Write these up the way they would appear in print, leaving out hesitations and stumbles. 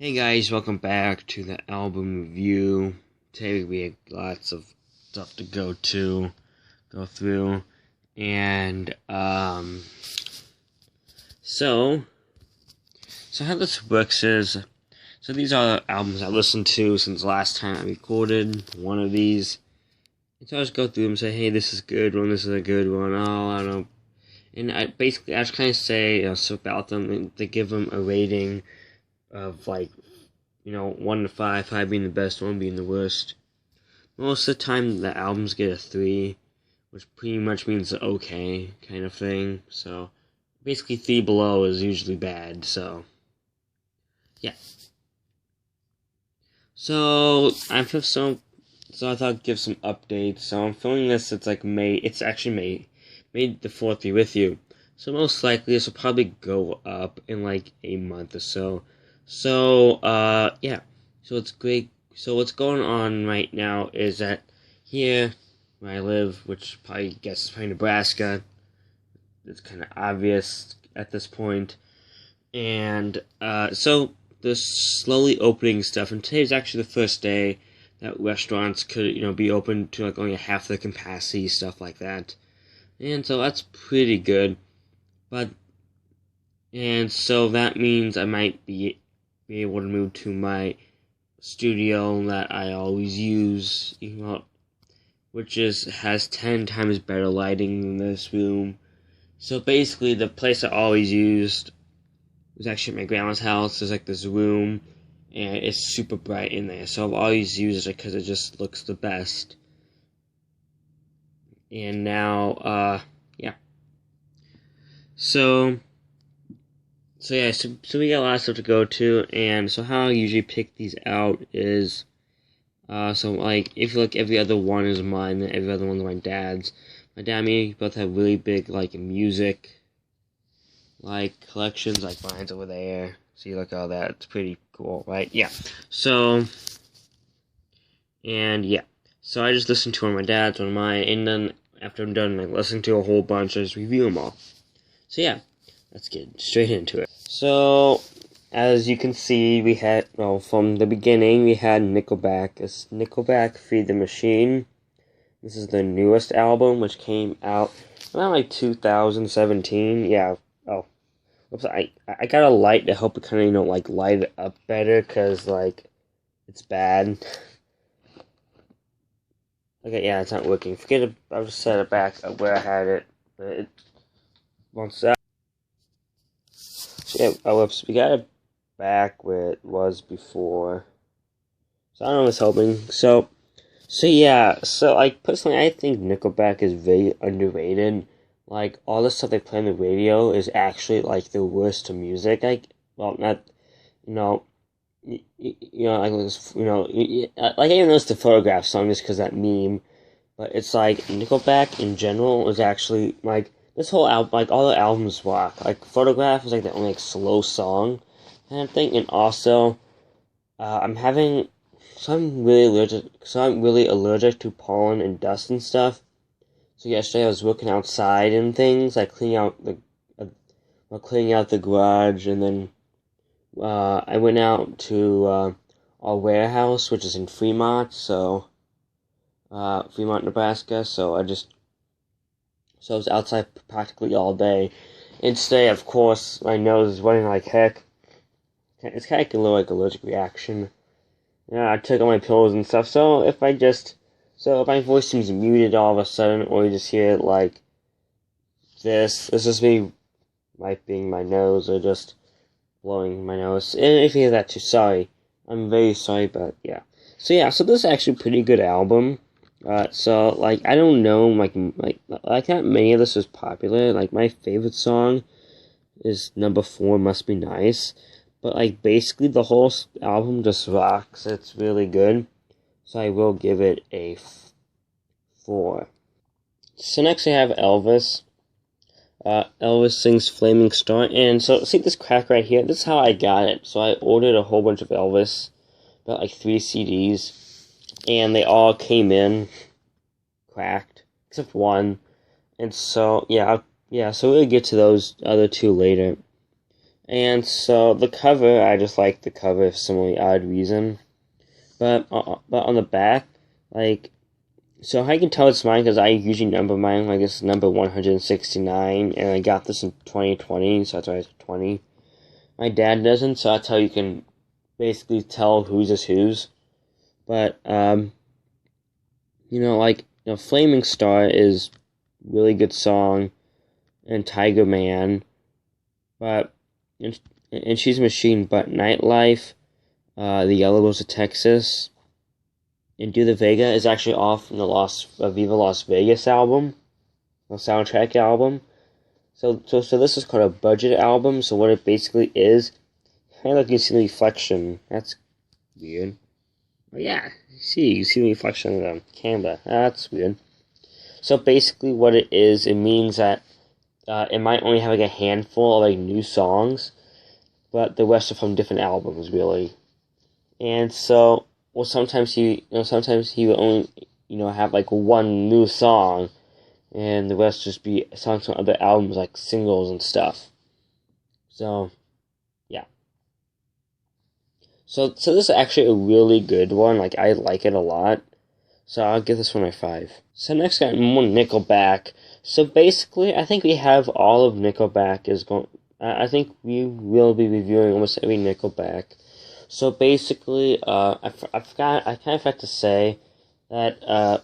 Hey guys, welcome back to the album review. Today we have lots of stuff to go through, and so how this works is, so these are albums I listened to since last time I recorded one of these. And so I just go through them and say, hey, this is a good one, this is a good one, oh, I don't know. And I just kind of say stuff about them, and they give them a rating of 1 to 5, 5 being the best, 1 being the worst. Most of the time, the albums get a 3, which pretty much means okay kind of thing. So, basically, 3 below is usually bad. So, yeah. So I thought I'd give some updates. So I'm filming this. It's like May. It's actually May the 4th be with you. So most likely this will probably go up in like a month or so. So, yeah. So it's great. So what's going on right now is that here where I live, which probably guess is probably Nebraska, it's kind of obvious at this point. And, so they're slowly opening stuff. And today's actually the first day that restaurants could, be open to like only half their capacity, stuff like that. And so that's pretty good. And so that means I might be able to move to my studio that I always use, which has 10 times better lighting than this room. So basically, the place I always used was actually at my grandma's house. There's like this room, and it's super bright in there. So I've always used it because it just looks the best. And now, yeah. So we got a lot of stuff to go to, and so how I usually pick these out is, so like, if you look, every other one is mine, then every other one's my dad's. My dad and me both have really big, like, music, like, collections, like mine's over there. See, look at all that, it's pretty cool, right? Yeah. So, and yeah. So I just listen to one of my dad's, one of mine, and then after I'm done, like, listening to a whole bunch, I just review them all. So yeah. Let's get straight into it. So, as you can see, we had, from the beginning, we had Nickelback. It's Nickelback Feed the Machine. This is the newest album, which came out around, like, 2017. Yeah, oops, I got a light to help it kind of, light it up better, because, it's bad. Okay, yeah, it's not working. Forget it, I'll just set it back up where I had it, but it wants that. Yeah, whoops, we got it back where it was before. So I don't know what's hoping. So yeah, personally, I think Nickelback is very underrated. Like, all the stuff they play on the radio is actually, the worst to music. Like, well, not, like, I even noticed the Photograph song just because that meme. But it's like, Nickelback in general is actually, this whole album, all the albums rock. Photograph is, the only, slow song kind of thing. And also, I'm really allergic to pollen and dust and stuff. So yesterday I was working outside and things, cleaning out the garage, and then, I went out to, our warehouse, which is in Fremont, Nebraska, so I was outside practically all day. And today, of course, my nose is running like heck. It's kind of a little allergic reaction. Yeah, I took all my pills and stuff, so if my voice seems muted all of a sudden, or you just hear it like this, it's just me wiping my nose, or just blowing my nose. And if you hear that too, sorry. I'm very sorry, but yeah. So this is actually a pretty good album. I don't know, not many of this is popular. My favorite song is number 4, Must Be Nice. But, basically the whole album just rocks. It's really good. So I will give it a 4. So next I have Elvis. Elvis sings Flaming Star. And so, see this crack right here? This is how I got it. So I ordered a whole bunch of Elvis. About, 3 CDs. And they all came in cracked, except one. And so, so we'll get to those other 2 later. And so the cover, I just like the cover for some really odd reason. But on the back, like, so how you can tell it's mine, because I usually number mine, like it's number 169, and I got this in 2020, so that's why it's 20. My dad doesn't, so that's how you can basically tell whose is whose. But, Flaming Star is really good song, and Tiger Man, but, and She's a Machine, but Nightlife, The Yellow Rose of Texas, and Do the Vega is actually off in the Viva Las Vegas album, the soundtrack album. So this is called a budget album. So what it basically is, kind of like you see the reflection. That's weird. Oh yeah, you see the reflection of the camera. That's weird. So basically, what it is, it means that it might only have like a handful of like new songs, but the rest are from different albums, really. And so, well, sometimes he will only, have like one new song, and the rest just be songs from other albums, like singles and stuff. So, yeah. So this is actually a really good one. Like, I like it a lot. So I'll give this one a 5. So next, I got more Nickelback. So basically, I think we have all of Nickelback I think we will be reviewing almost every Nickelback. So basically, I kind of forgot to say that,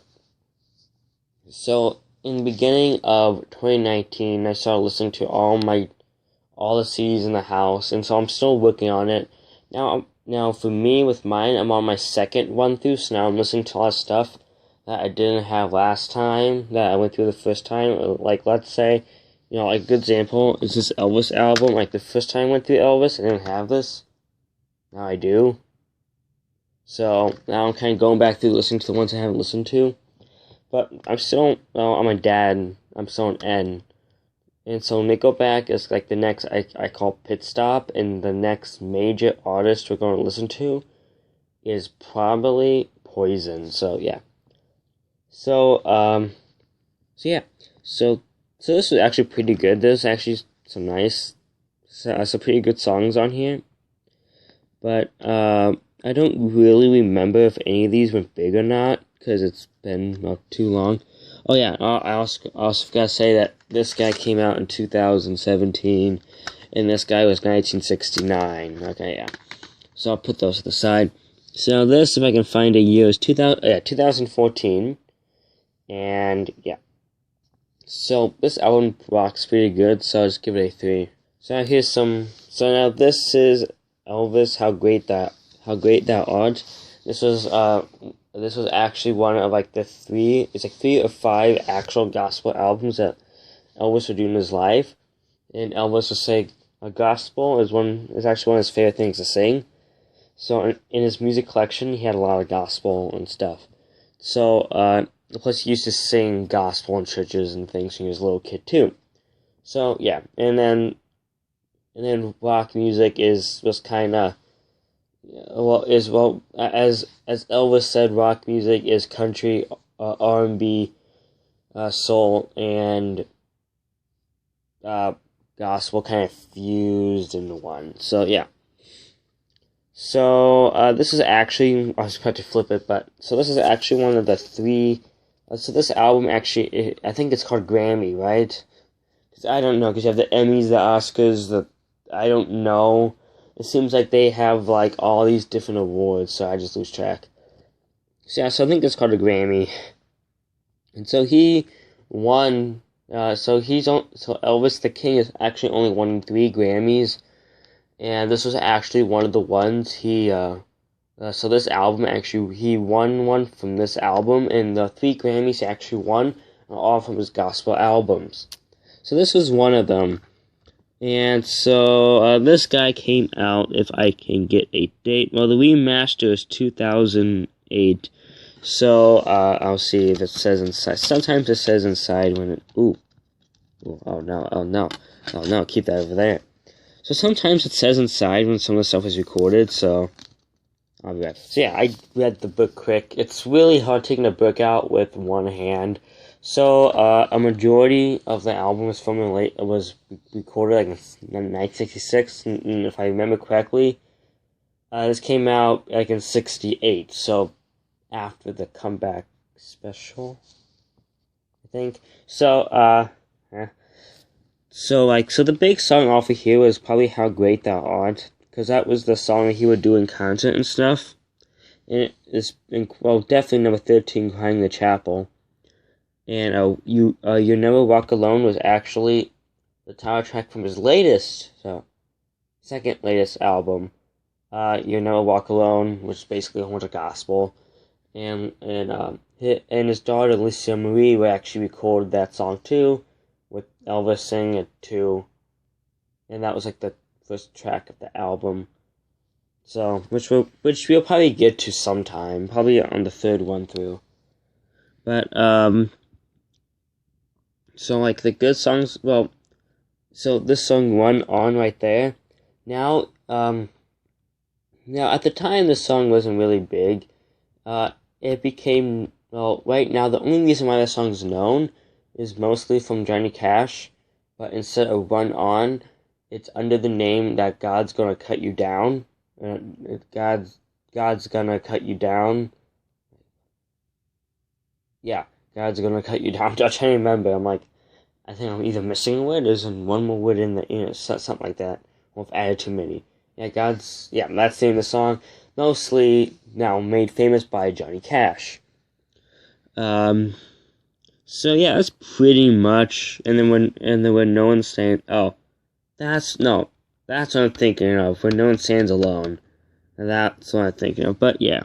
so in the beginning of 2019, I started listening to all the CDs in the house, and so I'm still working on it. Now for me, with mine, I'm on my second run through, so now I'm listening to a lot of stuff that I didn't have last time, that I went through the first time. Like, let's say, like a good example is this Elvis album. Like, the first time I went through Elvis, I didn't have this. Now I do. So now I'm kind of going back through listening to the ones I haven't listened to. But I'm still, I'm a dad. I'm still an N. And so Nickelback is like the next I call pit stop, and the next major artist we're going to listen to is probably Poison. So yeah. So this was actually pretty good. There's actually some pretty good songs on here. But I don't really remember if any of these went big or not, because it's been not too long. Oh yeah, I also forgot to say that this guy came out in 2017, and this guy was 1969. Okay, yeah. So I'll put those to the side. So this, if I can find a year, is 2014. And yeah. So this album rocks pretty good, so I'll just give it a 3. So now this is Elvis, How Great Thou Art. This was actually one of like the 3 or 5 actual gospel albums that Elvis would do in his life. And Elvis would say gospel is actually one of his favorite things to sing. So in his music collection, he had a lot of gospel and stuff. So plus he used to sing gospel in churches and things when he was a little kid too. So yeah, and then rock music was kind of as Elvis said, rock music is country, R&B, soul, and gospel kind of fused into one. So yeah. So this is actually, I was about to flip it, but so this is actually one of the 3. So this album actually, I think it's called Grammy, right? Because I don't know, because you have the Emmys, the Oscars, I don't know. It seems like they have like all these different awards, so I just lose track. So yeah, so I think it's called a Grammy. And so he won. So Elvis the King has actually only won 3 Grammys, and this was actually one of the ones so this album actually, he won one from this album, and the 3 Grammys he actually won are all from his gospel albums. So this was one of them. And so this guy came out, if I can get a date. Well, the remaster is 2008. So I'll see if it says inside. Sometimes it says inside when it. Oh no! Keep that over there. So sometimes it says inside when some of the stuff is recorded. So I'll be right. So yeah, I read the book quick. It's really hard taking a book out with one hand. So, a majority of the album was from was recorded like in 1966, and if I remember correctly, this came out like in '68. So, after the comeback special, I think. So, yeah. So the big song off of here was probably "How Great Thou Art," because that was the song that he would do in concert and stuff. And it is, well, definitely number 13, "Crying in the Chapel." And "You Never Walk Alone" was actually the title track from his second latest album. "You Never Walk Alone," which is basically a whole bunch of gospel. And his daughter Alicia Marie would actually record that song too, with Elvis singing it too, and that was like the first track of the album. So, which we'll probably get to sometime, probably on the third one through. But so like the good songs, well, so this song "Run On" right there. Now at the time this song wasn't really big. It became, well, right now the only reason why this song's known is mostly from Johnny Cash, but instead of "Run On," it's under the name that God's Gonna Cut You Down. God's Gonna Cut You Down. Yeah, God's Gonna Cut You Down. I'm trying to remember. I think I'm either missing a word, or there's one more word in the, something like that. Or I've added too many. That's the name of the song. Mostly now made famous by Johnny Cash. So yeah, that's pretty much. And then when no one's saying, oh, that's what I'm thinking of. When no one stands alone, that's what I'm thinking of. But yeah,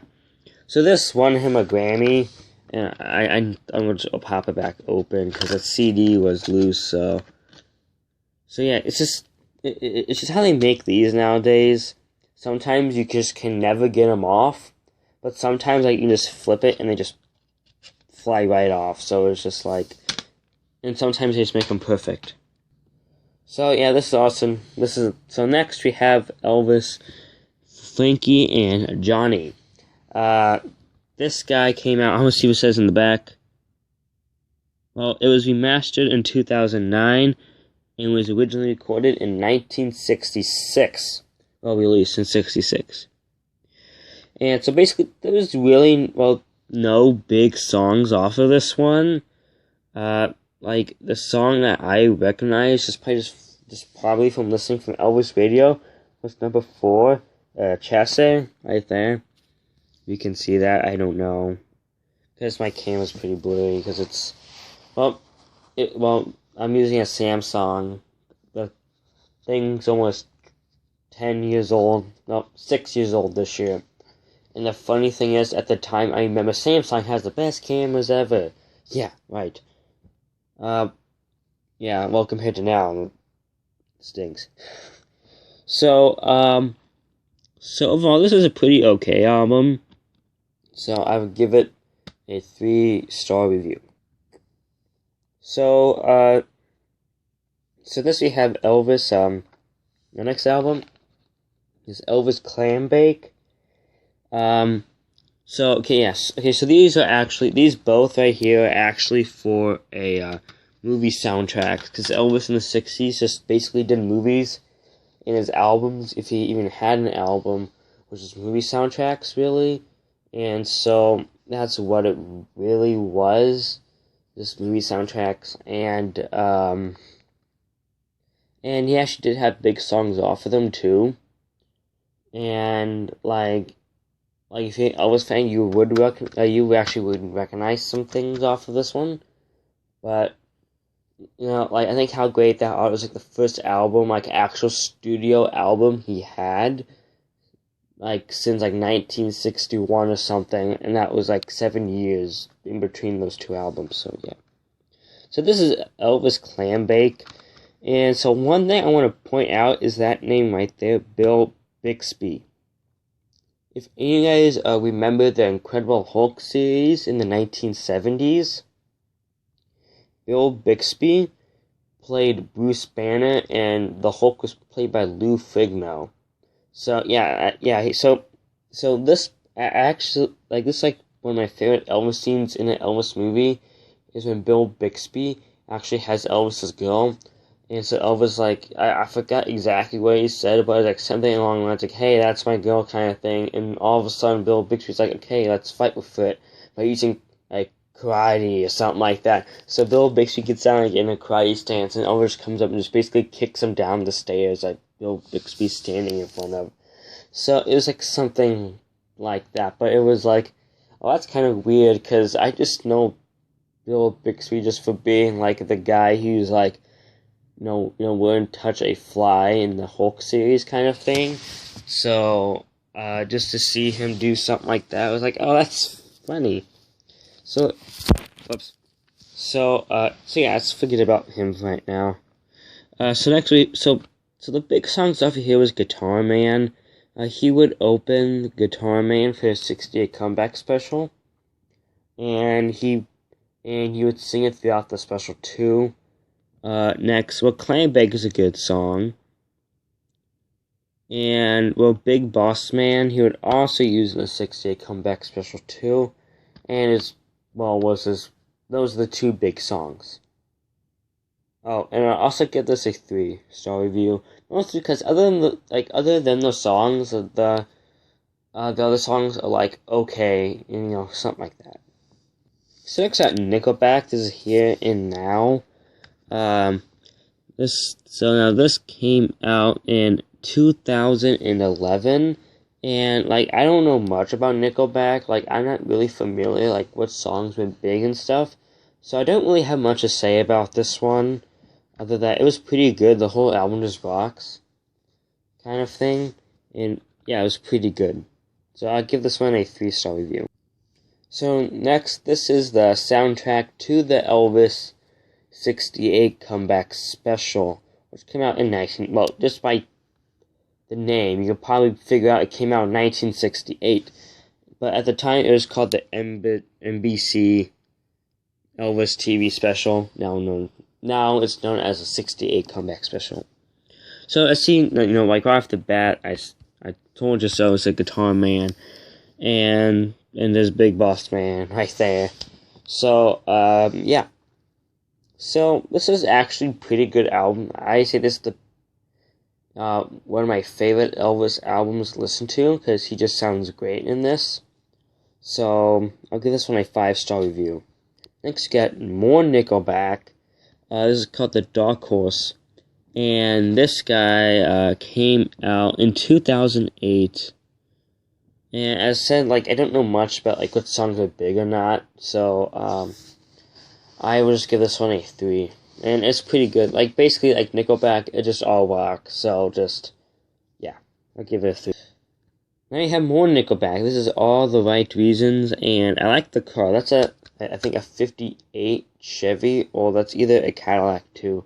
so this won him a Grammy, and I'm gonna just pop it back open because the CD was loose. So yeah, it's just how they make these nowadays. Sometimes you just can never get them off, but sometimes like you can just flip it and they just fly right off. So it's just like, and sometimes they just make them perfect. So yeah, this is awesome. So next we have Elvis, Frankie, and Johnny. This guy came out. I want to see what it says in the back. Well, it was remastered in 2009 and was originally recorded in 1966. Well, released in 66. And so basically, there was really, no big songs off of this one. Like, the song that I recognize, just probably from listening from Elvis Radio, was number 4, Chasse, right there. You can see that, I don't know. Because my camera's pretty blurry, because it's, I'm using a Samsung. The thing's almost 10 years old. No, 6 years old this year. And the funny thing is, at the time, I remember Samsung has the best cameras ever. Yeah, right. Yeah, well, compared to now, it stinks. So overall, this is a pretty okay album. So I would give it a 3-star review. So this we have Elvis, the next album is Elvis Clambake. So these both right here are actually for a movie soundtrack, because Elvis in the 60s just basically did movies in his albums, if he even had an album, which is movie soundtracks, really. And so that's what it really was, just movie soundtracks. And he actually did have big songs off of them too. And like if you're an Elvis fan, you actually would recognize some things off of this one. But I think How Great That Art was like the first album, like actual studio album he had, like since like 1961 or something, and that was like 7 years in between those two albums. So yeah. So this is Elvis Clambake, and so one thing I want to point out is that name right there, Bill Bixby. If any of you guys remember the Incredible Hulk series in the 1970s, Bill Bixby played Bruce Banner, and the Hulk was played by Lou Ferrigno. So so this actually, like, this is like one of my favorite Elvis scenes in an Elvis movie. is when Bill Bixby actually has Elvis's girl. And so Elvis, like, I forgot exactly what he said, but it was like something along the lines like, hey, that's my girl kind of thing. And all of a sudden, Bill Bixby's like, okay, let's fight with it by using, like, karate or something like that. So Bill Bixby gets down, like, in a karate stance, and Elvis comes up and just basically kicks him down the stairs, like Bill Bixby's standing in front of. So it was like something like that, but it was like, oh, that's kind of weird, because I just know Bill Bixby just for being, like, the guy who's, like, wouldn't touch a fly in the Hulk series kind of thing. So, just to see him do something like that, I was like, oh, that's funny. So, whoops. So yeah, let's forget about him right now. So next week, so the big songs off of here was Guitar Man. He would open Guitar Man for his 68 comeback special. And he would sing it throughout the special too. Next, Clambake is a good song. And, Big Boss Man, he would also use in the 68 comeback special too. And those are the two big songs. Oh, and I'll also give this a 3-star review. Mostly because other than the songs, the other songs are like okay, and something like that. So next at Nickelback, this is Here and Now. This came out in 2011, and like I don't know much about Nickelback. Like I'm not really familiar like what songs went big and stuff, so I don't really have much to say about this one. Other than that, it was pretty good. The whole album just rocks, kind of thing, and yeah, it was pretty good. So I'll give this one a 3-star review. So next, this is the soundtrack to the Elvis 68 comeback special, which came out in just by the name, you can probably figure out it came out in 1968. But at the time, it was called the NBC Elvis TV special. Now it's known as a 68 comeback special. So I see, like right off the bat, I told you so. It's a Guitar Man, and there's Big Boss Man right there. So yeah. So this is actually a pretty good album. I say this is the one of my favorite Elvis albums to listen to because he just sounds great in this. So I'll give this one a 5-star review. Next, we got more Nickelback. This is called The Dark Horse, and this guy came out in 2008. And as I said, like I don't know much about like what songs are big or not, so I will just give this one a 3. And it's pretty good. Like, basically, like Nickelback, it just all rock. So, yeah. I'll give it a 3. Now you have more Nickelback. This is All the Right Reasons. And I like the car. That's I think a 58 Chevy. Or that's either a Cadillac, too.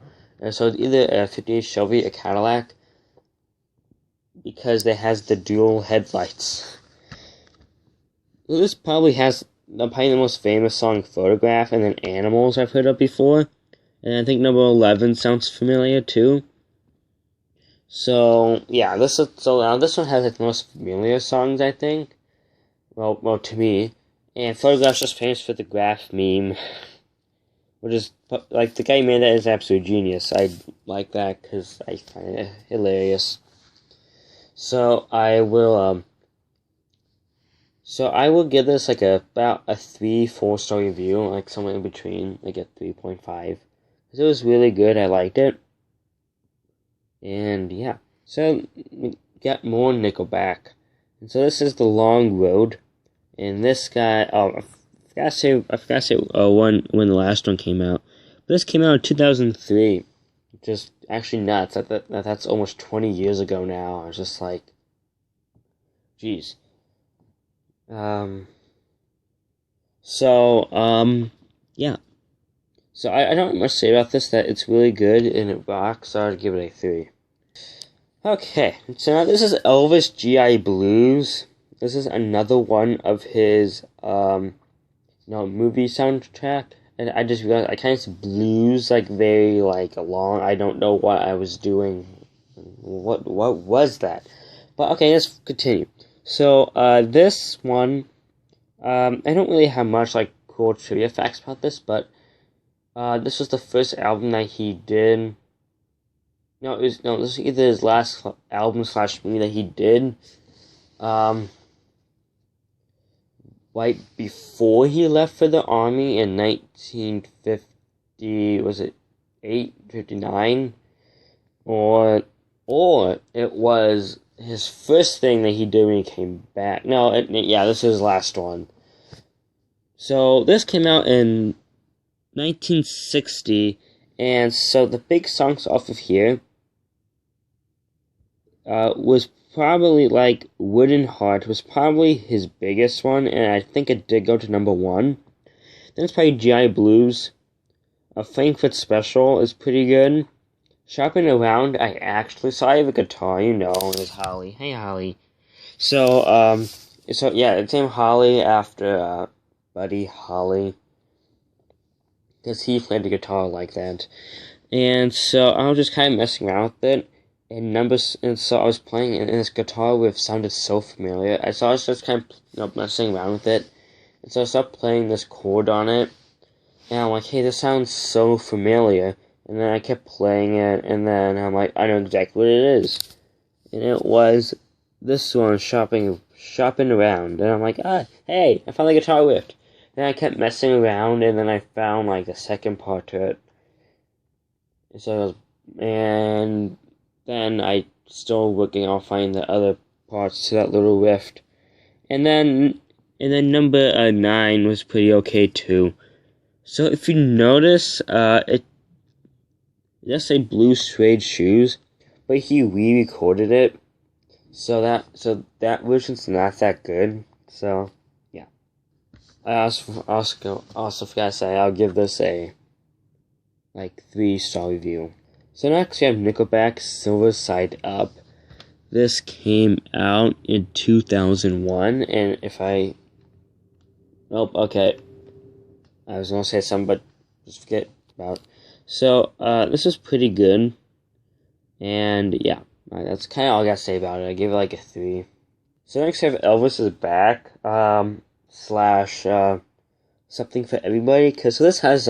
So, it's either a 58 Chevy or a Cadillac. Because it has the dual headlights. This probably has the most famous song, Photograph, and then Animals I've heard of before. And I think number 11 sounds familiar too. So yeah, this one has like the most familiar songs, I think. Well, to me. And Photograph's just famous for the graph meme, which is like the guy who made that is absolute genius. I like that because I find it hilarious. So I will give this like about a 3-4-star review, like somewhere in between, like a 3.5. It was really good. I liked it. And yeah. So we got more Nickelback. And so this is The Long Road. And this guy, I forgot to say when the last one came out. But this came out in 2003. Just actually nuts. That's almost 20 years ago now. I was just like, jeez. Yeah. So I don't have much to say about this, that it's really good and it rocks, so I'd give it a 3. Okay, so now this is Elvis G.I. Blues. This is another one of his, movie soundtrack. And I just realized I kind of said blues, like, very, like, long. I don't know what I was doing. What was that? But, okay, let's continue. So, this one, I don't really have much, like, cool trivia facts about this, but This was the first album that he did. This was either his last album / movie that he did. Right before he left for the army in 1950, was it 859? Or it was his first thing that he did when he came back. No, this is his last one. So this came out in 1960, and so the big songs off of here was probably like Wooden Heart was probably his biggest one, and I think it did go to number 1. Then it's probably G.I. Blues. A Frankfurt Special is pretty good. Shopping Around, I actually saw. I have a guitar, there's Holly. Hey, Holly. So it's named Holly after Buddy Holly, because he played the guitar like that. And so I was just kind of messing around with it, and so I was playing, and this guitar riff sounded so familiar. I was just kind of messing around with it, and so I started playing this chord on it, and I'm like, hey, this sounds so familiar. And then I kept playing it, and then I'm like, I know exactly what it is. And it was this one, Shopping Around. And I'm like, hey, I found the guitar riff. Then I kept messing around, and then I found like the second part to it. And then I still working on finding the other parts to that little rift. And then number 9 was pretty okay too. So if you notice, it does say Blue Suede Shoes, but he re-recorded it, so that version's not that good. So yeah, I also forgot to say I'll give this a 3-star review. So next we have Nickelback, Silver Side Up. This came out in 2001, and okay, I was gonna say something, but just forget about it. So, this is pretty good, and yeah, that's kind of all I gotta say about it. I give it a 3. So next I have Elvis is Back, / Something for Everybody, because this is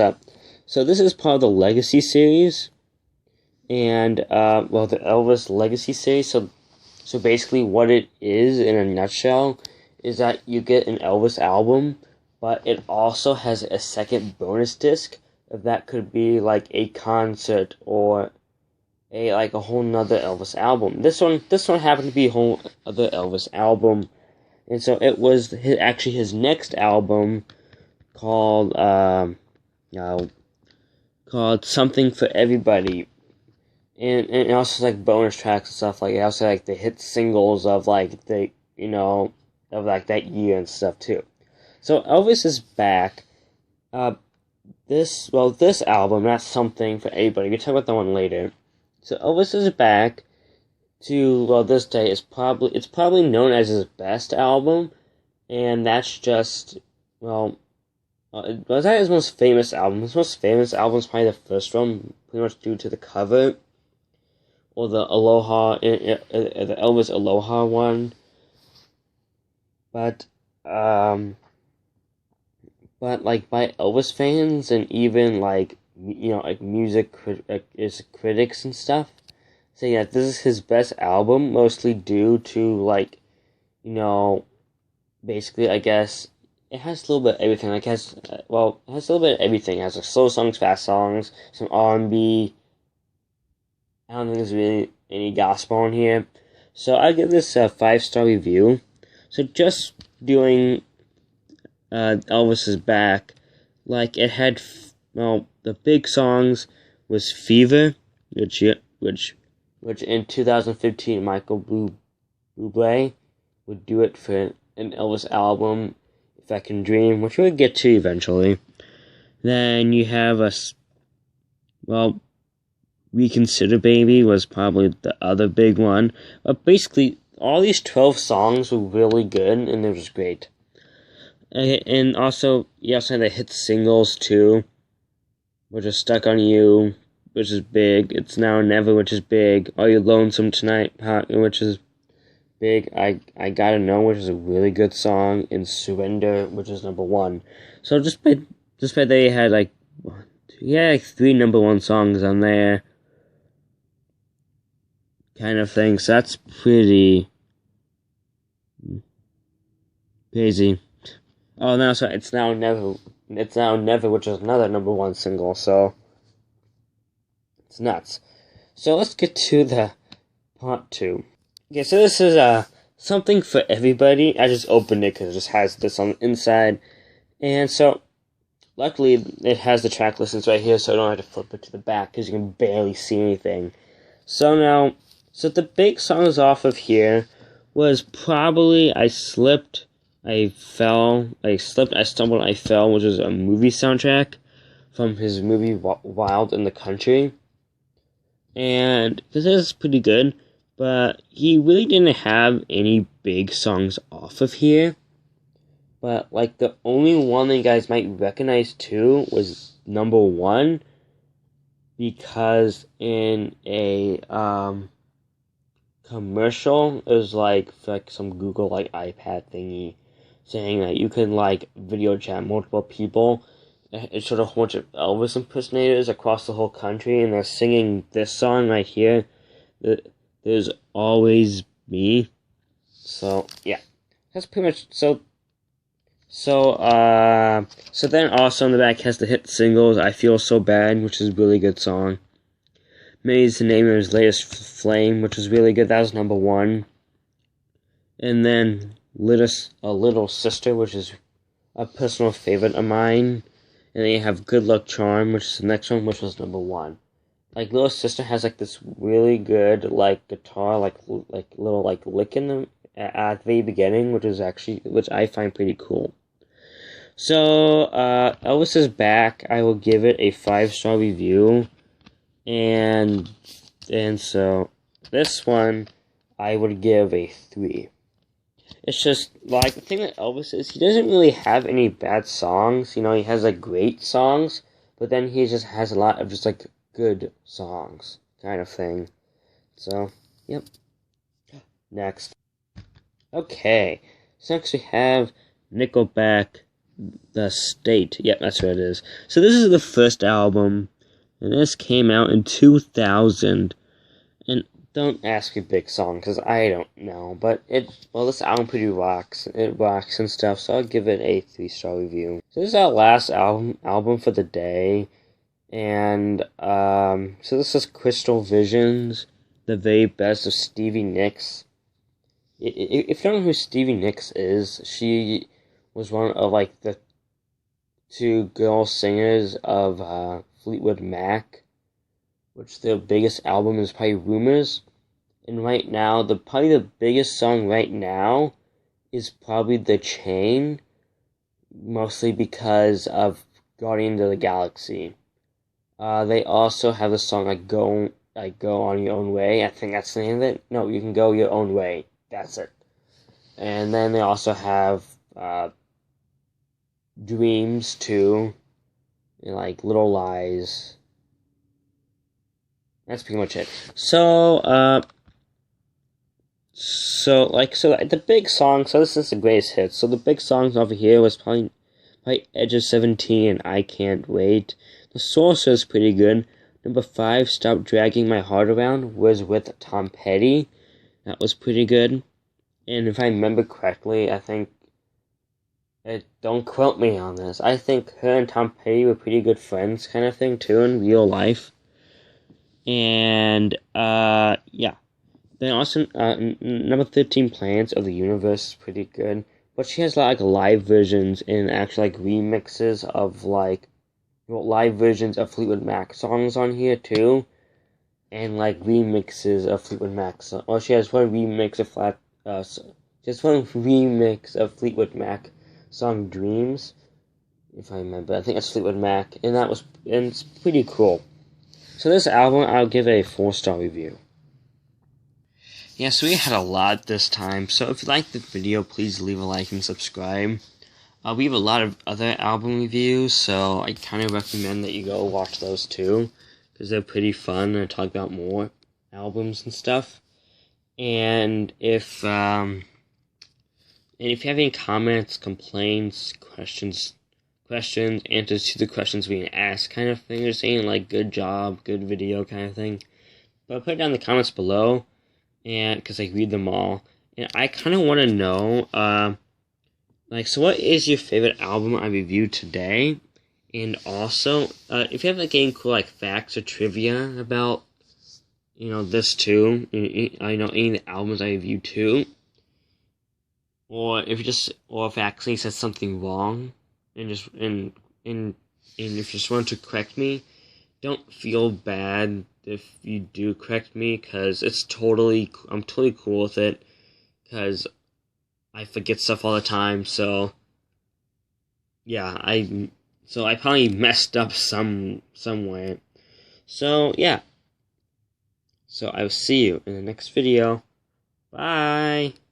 part of the Legacy series, and, the Elvis Legacy series, so basically what it is, in a nutshell, is that you get an Elvis album, but it also has a second bonus disc. That could be like a concert or a whole nother Elvis album. This one happened to be a whole other Elvis album, and so it was his next album called Something for Everybody, and it also like bonus tracks and stuff like it. Also like the hit singles of that year and stuff too. So Elvis is Back. This album, not Something for Everybody. We'll talk about that one later. So Elvis is Back to this day it's probably known as his best album, and that's just it was not his most famous album. His most famous album is probably the first one, pretty much due to the cover, or the Aloha, the Elvis Aloha one. But by Elvis fans and even music critics and stuff, saying that this is his best album, mostly due to basically I guess it has a little bit of everything. It has a little bit of everything. It has slow songs, fast songs, some R&B. I don't think there's really any gospel in here, so I give this a 5-star review. So just doing Elvis is Back, it had the big songs was Fever, which in 2015 Michael Bublé would do it for an Elvis album, If I Can Dream, which we'll get to eventually. Then you have Reconsider Baby was probably the other big one, but basically all these 12 songs were really good and it was great. And also, you also had the hit singles too, which is Stuck on You, which is big. It's Now or Never, which is big. Are You Lonesome Tonight, which is big. I Gotta Know, which is a really good song. And Surrender, which is number 1. So just by they had like 3 number 1 songs on there, kind of thing. So that's pretty crazy. Oh, no, so it's now Never, which is another number 1 single, so it's nuts. So let's get to the part 2. Okay, so this is something for everybody. I just opened it because it just has this on the inside, and so luckily it has the track listings right here, so I don't have to flip it to the back because you can barely see anything. So the big songs off of here was probably I Slipped, I Fell, I Slipped, I Stumbled, I Fell, which is a movie soundtrack from his movie Wild in the Country. And this is pretty good, but he really didn't have any big songs off of here. But, like, the only one that you guys might recognize, too, was number 1. Because in a, commercial, it was, like some Google, iPad thingy, saying that you can, video chat multiple people. It showed a whole bunch of Elvis impersonators across the whole country, and they're singing this song right here. There's Always Me. So, yeah. That's pretty much, so then also on the back has the hit singles, I Feel So Bad, which is a really good song. May's the name of his latest Flame, which is really good. That was number 1. And then A Little Sister, which is a personal favorite of mine. And then you have Good Luck Charm, which is the next one, which was number 1. Like, Little Sister has, this really good, guitar, little, lick in them at the very beginning, which I find pretty cool. So, Elvis is Back. I will give it a 5-star review. And so, this one, I would give a 3. It's just, the thing that Elvis is, he doesn't really have any bad songs. He has, great songs, but then he just has a lot of just, good songs, kind of thing. So, yep. Next. Okay. So next we have Nickelback, The State. Yep, that's what it is. So this is the first album, and this came out in 2000. And don't ask me big song, because I don't know. But this album pretty rocks. It rocks and stuff, so I'll give it a 3-star review. So this is our last album for the day. And, so this is Crystal Visions, the very best of Stevie Nicks. If you don't know who Stevie Nicks is, she was one of, the 2 girl singers of, Fleetwood Mac, which their biggest album is probably Rumors. And right now, probably the biggest song right now is probably The Chain, mostly because of Guardians of the Galaxy. They also have the song Go On Your Own Way. I think that's the name of it. No, You Can Go Your Own Way. That's it. And then they also have Dreams too, and Little Lies. That's pretty much it. So the big song. So this is the greatest hits. So the big songs over here was probably Edge of 17 and I Can't Wait. The Sorcerer is pretty good. Number 5, Stop Dragging My Heart Around, was with Tom Petty. That was pretty good. And if I remember correctly, I think, don't quote me on this, I think her and Tom Petty were pretty good friends kind of thing too in real life. And, yeah. Then also, number 13, Plans of the Universe is pretty good. But she has live versions and actually remixes of live versions of Fleetwood Mac songs on here too, and remixes of Fleetwood Mac songs. Well, she has one remix of Fleetwood Mac song Dreams, if I remember. I think it's Fleetwood Mac, and it's pretty cool. So this album, I'll give a 4-star review. Yeah, so we had a lot this time. So if you liked the video, please leave a like and subscribe. We have a lot of other album reviews, so I kind of recommend that you go watch those too, because they're pretty fun and I talk about more albums and stuff. And if you have any comments, complaints, questions, questions, answers to the questions being asked kind of thing. They're saying like good job, good video kind of thing. But put it down in the comments below, and because I read them all. And I kind of want to know, so what is your favorite album I reviewed today? And also, if you have like any cool like facts or trivia about, this too, I know any of the albums I reviewed too, or if I actually said something wrong, and if you just want to correct me, don't feel bad if you do correct me, because I'm totally cool with it, because I forget stuff all the time, so yeah, I probably messed up somewhere. So yeah. So I will see you in the next video. Bye.